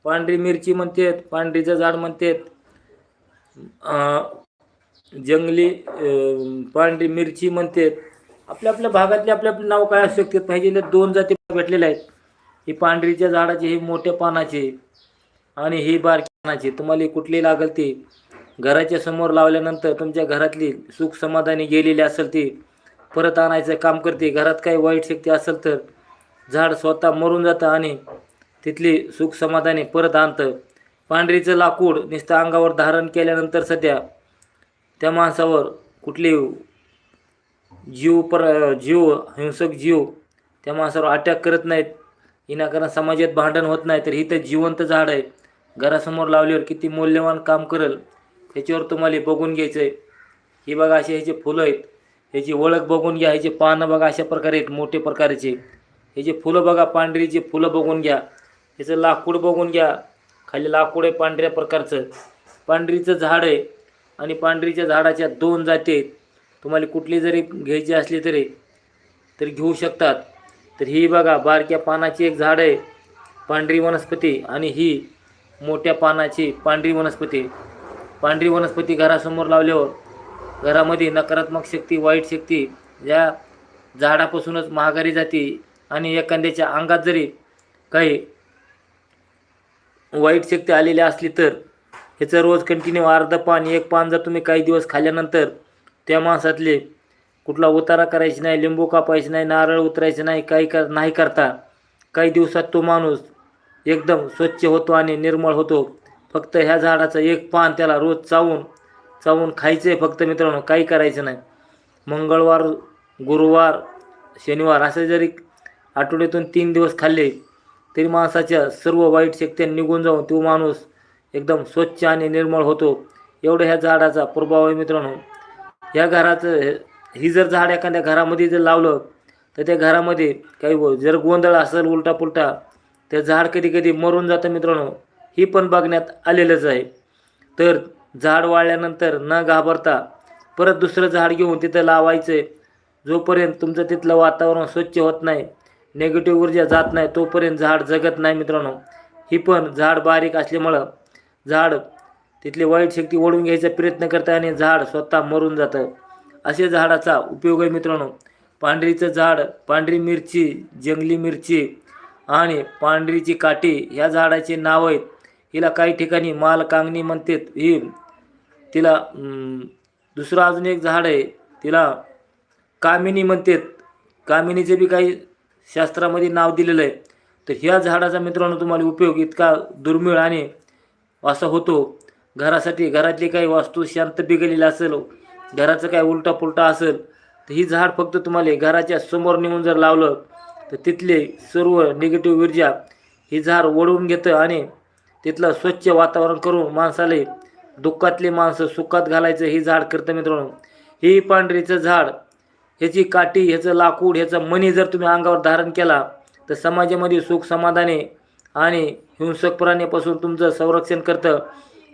पांढरी मिरची म्हणतात, पांढरीचं झाड म्हणतात, जंगली पांढरी मिरची म्हणतात. आपल्या आपल्या भागातले आपले आपले नाव काय असू शकतात. पाहिजे दोन जाती भेटलेल्या आहेत. ही पांढरीच्या झाडाची, ही मोठ्या पानाची आणि ही बारक्या पानाची. तुम्हाला कुठली लागल ती घराच्या समोर लावल्यानंतर तुमच्या घरातली सुख समाधानी गेलेली असेल ती परत आणायचं काम करते. घरात काही वाईट शक्ती असेल तर झाड स्वतः मरून जातं आणि तिथली सुख समाधानी परत आणतं. पांढरीचं लाकूड नुसतं अंगावर धारण केल्यानंतर सध्या त्या माणसावर कुठली जीव हिंसक जीव त्या माणसावर अटॅक करत नाहीत. विनाकारण समाजात भांडण होत नाही. तर ही तर जिवंत झाड आहे. घरासमोर लावल्यावर किती मौल्यवान काम करेल ह्याच्यावर तुम्हाला बघून घ्यायचं आहे. ही बघा असे ह्याचे फुलं आहेत. ह्याची ओळख बघून घ्या. ह्याचे पानं बघा अशा प्रकारे आहेत, मोठे प्रकारचे. ह्याचे फुलं बघा, पांढरीचे फुलं बघून घ्या. ह्याचं लाकूड बघून घ्या. खाली लाकूड आहे पांढऱ्या प्रकारचं. पांढरीचं झाड आहे आणि पांढरीच्या झाडाच्या दोन जाती आहेत. तुम्हाला कुठली जरी घ्यायची असली तरी घेऊ शकतात. तर ही बघा बारक्या पानाची एक झाड आहे पांढरी वनस्पती आणि ही मोठ्या पानाची पांढरी वनस्पती. पांढरी वनस्पती घरासमोर लावल्यावर घरामध्ये नकारात्मक शक्ती, वाईट शक्ती या झाडापासूनच माघारी जाते. आणि एखाद्याच्या अंगात जरी काही वाईट शक्ती आलेली असली तर ह्याचं रोज कंटिन्यू अर्ध पान, एक पान जर तुम्ही काही दिवस खाल्ल्यानंतर त्या माणसातले कुठला उतारा करायची नाही, लिंबू कापायची नाही, नारळ उतरायचं नाही, काही नाही करता काही दिवसात तो माणूस एकदम स्वच्छ होतो आणि निर्मळ होतो. फक्त ह्या झाडाचं एक पान त्याला रोज चावून खायचं आहे फक्त मित्रांनो, काही करायचं नाही. मंगळवार, गुरुवार, शनिवार असं जरी आठवड्यातून 3 दिवस खाल्ले तरी माणसाच्या सर्व वाईट शक्ती निघून जाऊन तो माणूस एकदम स्वच्छ आणि निर्मळ होतो. एवढं ह्या झाडाचा प्रभाव आहे मित्रांनो. ह्या घराचं ही जर झाड एखाद्या घरामध्ये जर लावलं तर त्या घरामध्ये काही जर गोंधळ असेल उलटा पुलटा ते झाड कधी कधी मरून जातं मित्रांनो. ही पण बघण्यात आलेलंच आहे. तर झाड वाळल्यानंतर न घाबरता परत दुसरं झाड घेऊन तिथं लावायचं. जोपर्यंत तुमचं तिथलं वातावरण स्वच्छ होत नाही, नेगेटिव्ह ऊर्जा जात नाही, तोपर्यंत झाड जगत नाही मित्रांनो. ही पण झाड बारीक असल्यामुळं झाड तिथली वाईट शक्ती ओढून घ्यायचा प्रयत्न करतं आणि झाड स्वतः मरून जातं. असे झाडाचा उपयोग आहे मित्रांनो. पांढरीचं झाड, पांढरी मिरची, जंगली मिरची आणि पांढरीची काठी ह्या झाडाचे नाव आहेत. हिला काही ठिकाणी मालकांगणी म्हणतात. ही तिला दुसरं अजून एक झाड आहे तिला कामिनी म्हणतात. कामिनीचे बी काही शास्त्रामध्ये नाव दिलेलं आहे. तर ह्या झाडाचा मित्रांनो तुम्हाला उपयोग इतका दुर्मिळ आणि असा होतो घरासाठी. घरातली काही वास्तू शांत बिघडलेली असेल, घराचं काय उलटा पुलटा असेल तर ही झाड फक्त तुम्हाला घराच्या समोर नेऊन जर लावलं तर तिथले सर्व निगेटिव्ह ऊर्जा ही झाड ओढून घेतं आणि तिथलं स्वच्छ वातावरण करून माणसाला दुःखातले माणसं सुखात घालायचं ही झाड करतं मित्रांनो. ही पांढरीचं झाड, ह्याची काठी, ह्याचं लाकूड, ह्याचा मणी जर तुम्ही अंगावर धारण केला तर समाजामध्ये सुख समाधाने आणि हिंसक प्राण्यापासून तुमचं संरक्षण करतं.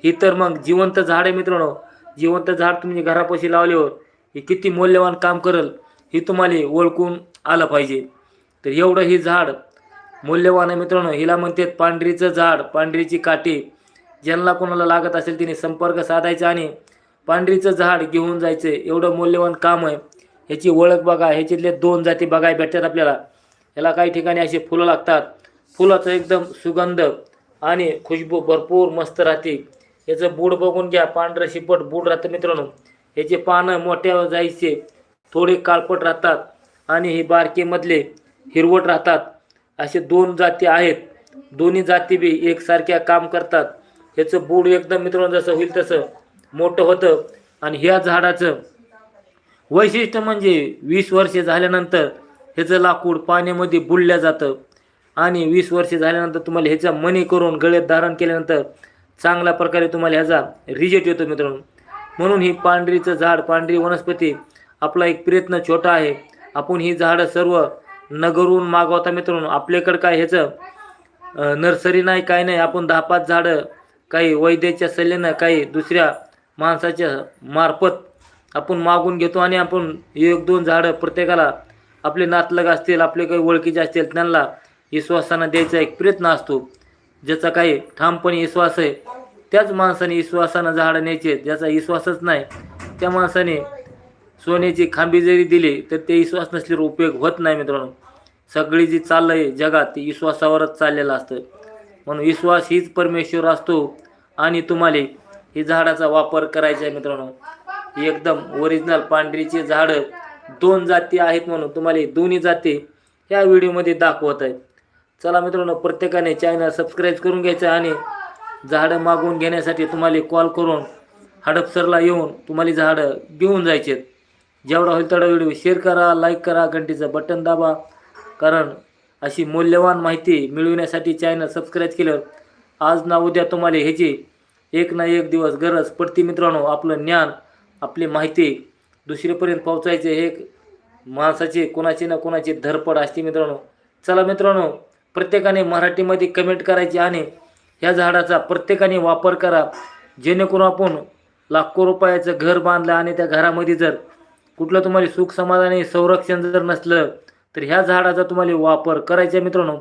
ही तर मग जिवंत झाड आहे मित्रांनो. जिवंत झाड तुम्ही घरापाशी लावल्यावर हे किती मौल्यवान काम करेल हे तुम्हाला ओळखून आलं पाहिजे. तर एवढं ही झाड मौल्यवान आहे मित्रांनो. हिला म्हणतात पांढरीचं झाड, पांढरीची काठी. ज्यांना कोणाला लागत असेल तिने संपर्क साधायचा आणि पांढरीचं झाड घेऊन जायचं. एवढं मौल्यवान काम आहे. ह्याची ओळख बघा. ह्याच्यातले 2 जाती बघायला भेटतात आपल्याला. याला काही ठिकाणी असे फुलं लागतात. फुलाचं एकदम सुगंध आणि खुशबू भरपूर मस्त राहते. याचं बूड बघून घ्या, पांढरं शिपट बूड राहतं मित्रांनो. ह्याचे पानं मोठ्या जायचे थोडे काळपट राहतात आणि हे बारकेमधले हिरवट राहतात. असे 2 जाती आहेत. दोन्ही जाती बी एकसारख्या काम करतात. ह्याचं बूड एकदम मित्रांनो जसं होईल तसं मोठं होतं. आणि ह्या झाडाचं वैशिष्ट्य म्हणजे 20 वर्षे झाल्यानंतर ह्याचं लाकूड पाण्यामध्ये बुडल्या जातं आणि 20 वर्षे झाल्यानंतर तुम्हाला ह्याचा मणी करून गळ्यात धारण केल्यानंतर चांगल्या प्रकारे तुम्हाला ह्याचा रिजल्ट येतो मित्रांनो. म्हणून ही पांढरीचं झाड, पांढरी वनस्पती आपला एक प्रयत्न छोटा आहे. आपण ही झाडं सर्व नगरून मागवता मित्रांनो. आपल्याकडं काय ह्याचं नर्सरी नाही, काय नाही. आपण 10-5 झाडं काही वैद्याच्या सल्ल्यानं, काही दुसऱ्या माणसाच्या मार्फत आपण मागून घेतो आणि आपण 1-2 झाडं प्रत्येकाला आपले नातलग असतील, आपले काही ओळखीचे असतील त्यांना विश्वासानं द्यायचा एक प्रयत्न असतो. ज्याचा काही ठामपणे विश्वास आहे त्याच माणसाने विश्वासानं झाडं न्यायचे. ज्याचा विश्वासच नाही त्या माणसाने सोन्याची खांबी जरी दिली तर ते विश्वास नसल्यावर उपयोग होत नाही मित्रांनो. सगळी जी चाललं आहे जगात ती विश्वासावरच चाललेलं असतं. म्हणून विश्वास हीच परमेश्वर असतो आणि तुम्हाला ही झाडाचा वापर करायचा आहे मित्रांनो. एकदम ओरिजिनल पांढरीची झाडं 2 जाती आहेत म्हणून तुम्हाला दोन्ही जाती ह्या व्हिडिओमध्ये दाखवत आहे. चला मित्रांनो, प्रत्येकाने चॅनल सबस्क्राईब करून घ्यायचं आणि झाडं मागवून घेण्यासाठी तुम्हाला कॉल करून हडपसरला येऊन तुम्हाला झाडं घेऊन जायचे. जेवढा होईल तेवढा व्हिडिओ शेअर करा, लाईक करा, घंटीचं बटन दाबा. कारण अशी मूल्यवान माहिती मिळविण्यासाठी चॅनल सबस्क्राईब केल्यावर आज ना उद्या तुम्हाला ह्याची एक ना एक दिवस गरज पडते मित्रांनो. आपलं ज्ञान, आपली माहिती दुसरीपर्यंत पोहोचायचे हे माणसाची कोणाची ना कोणाची धडपड असते मित्रांनो. चला मित्रांनो, प्रत्येकाने मराठीमध्ये कमेंट करायची आणि ह्या झाडाचा प्रत्येकाने वापर करा. जेणेकरून आपण लाखो रुपयाचं घर बांधलं आणि त्या घरामध्ये जर कुठलं तुम्हाला सुख समाधानी संरक्षण जर नसलं तर ह्या झाडाचा तुम्हाला वापर करायचा मित्रांनो.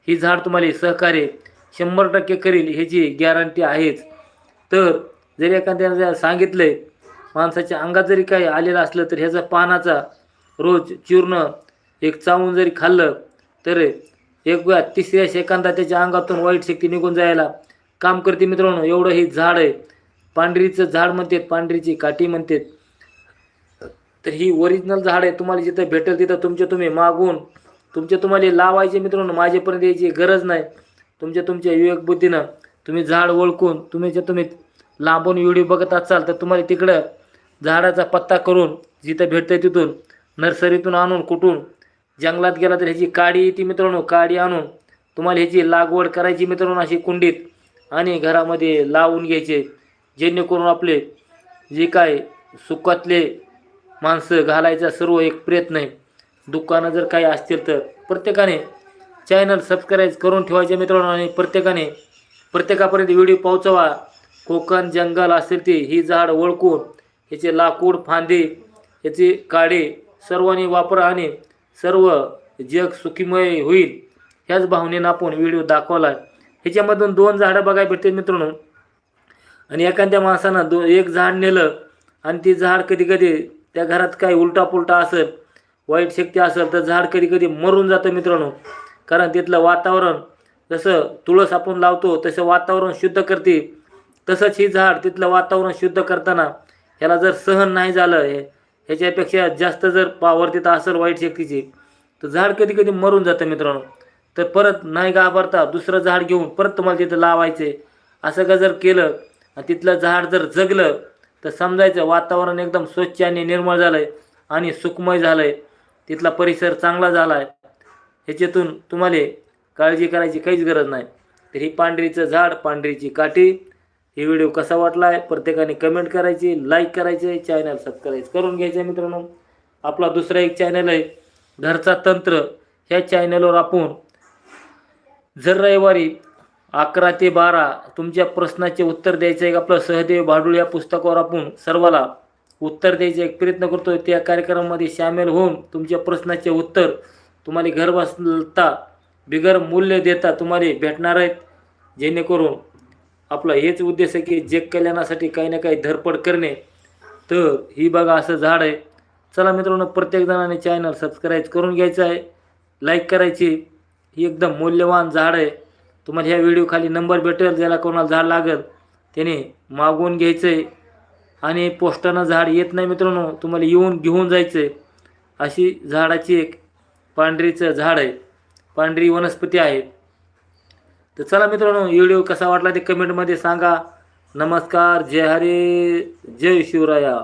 ही झाड तुम्हाला सहकार्य 100% करेल ह्याची गॅरंटी आहेच. तर जरी एखाद्याने सांगितलंय माणसाच्या अंगात जरी काही आलेलं असलं तर ह्याचा पानाचा रोज चूर्ण एक चावून जरी खाल्लं तर एक वेळा 3ऱ्या सेकंदात त्याच्या अंगातून वाईट शक्ती निघून जायला काम करते मित्रांनो. एवढं ही झाड आहे. पांढरीचं झाड म्हणतात, पांढरीची काठी म्हणतात. तर ही ओरिजिनल झाड आहे. तुम्हाला जिथं भेटेल तिथं तुम्ही मागून तुम्हाला लावायचे मित्रांनो. माझ्यापर्यंत यायची गरज नाही. तुमच्या विवेक बुद्धीनं तुम्ही झाड ओळखून तुम्ही लांबून व्हिडिओ बघत असाल तर तुम्हाला तिकडं झाडाचा पत्ता करून जिथं भेटतं तिथून नर्सरीतून आणून कुठून जंगलात गेला तर ह्याची काडी येते मित्रांनो. काडी आणून तुम्हाला ह्याची लागवड करायची मित्रांनो अशी कुंडीत आणि घरामध्ये लावून घ्यायचे. जेणेकरून आपले जे काय सुखातले माणसं घालायचा सर्व एक प्रयत्न आहे. दुकानं जर काही असतील तर प्रत्येकाने चॅनल सबस्क्राईब करून ठेवायचे मित्रांनो आणि प्रत्येकापर्यंत व्हिडिओ पोहोचवा. कोकण जंगल असेल ते ही झाड ओळखून ह्याचे लाकूड, फांदी, ह्याचे काडे सर्वांनी वापरा आणि सर्व जग सुखीमय होईल ह्याच भावनेनं आपण व्हिडिओ दाखवला. ह्याच्यामधून 2 झाडं बघायला भेटते मित्रांनो. आणि एखाद्या माणसानं एक झाड नेलं आणि ती झाड कधी त्या घरात काही उलटा असेल, वाईट शक्ती असेल तर झाड कधी मरून जातं मित्रांनो. कारण तिथलं वातावरण जसं तुळस आपण लावतो तसं वातावरण शुद्ध करते. तसंच ही झाड तिथलं वातावरण शुद्ध करताना ह्याला जर सहन नाही झालं, ह्याच्यापेक्षा जास्त जर पावर तिथं असेल वाईट शक्तीची तर झाड कधी मरून जातं मित्रांनो. तर परत नाही घाबरता दुसरं झाड घेऊन परत तुम्हाला तिथं लावायचे. असं का जर केलं आणि तिथलं झाड जर जगलं तर समजायचं वातावरण एकदम स्वच्छ आणि निर्मळ झालं आहे आणि सुखमय झालं आहे. तिथला परिसर चांगला झाला आहे. ह्याच्यातून तुम्हाला काळजी करायची काहीच गरज नाही. तर ही पांढरीचं झाड, पांढरीची काठी. ही व्हिडिओ कसा वाटला आहे प्रत्येकाने कमेंट करायची, लाईक करायचे, चॅनल सबस्क्राईब करून घ्यायचं मित्रांनो. आपला दुसरा एक चॅनल आहे घरचा तंत्र. ह्या चॅनलवर आपण जर रविवारी 11 ते 12 तुमच्या प्रश्नाचे उत्तर द्यायचं आहे. आपलं सहदेव भाडुळे या पुस्तकावर आपण सर्वाला उत्तर द्यायचे एक प्रयत्न करतोय. त्या कार्यक्रमामध्ये सामील होऊन तुमच्या प्रश्नाचे उत्तर तुम्हाला घर बसता बिगर मूल्य देता तुम्हाला भेटणार आहेत. जेणेकरून आपला हेच उद्देश आहे की जग कल्याणासाठी काही ना काही धडपड करणे. तर ही बघा असं झाड आहे. चला मित्रांनो, प्रत्येक जणाने चॅनल सबस्क्राईब करून घ्यायचं आहे, लाईक करायची. ही एकदम मूल्यवान झाड आहे. तुम्हाला ह्या व्हिडिओ खाली नंबर भेटेल. ज्याला कोणाला झाड लागेल त्याने मागवून घ्यायचं आहे. आणि पोस्टानं झाड येत नाही मित्रांनो, तुम्हाला येऊन घेऊन जायचं आहे. अशी झाडाची एक पांढरीचं झाड आहे, पांढरी वनस्पती आहे. तर चला मित्रांनो, व्हिडिओ कसा वाटला ते कमेंटमध्ये सांगा. नमस्कार, जय हरी, जय शिवराया.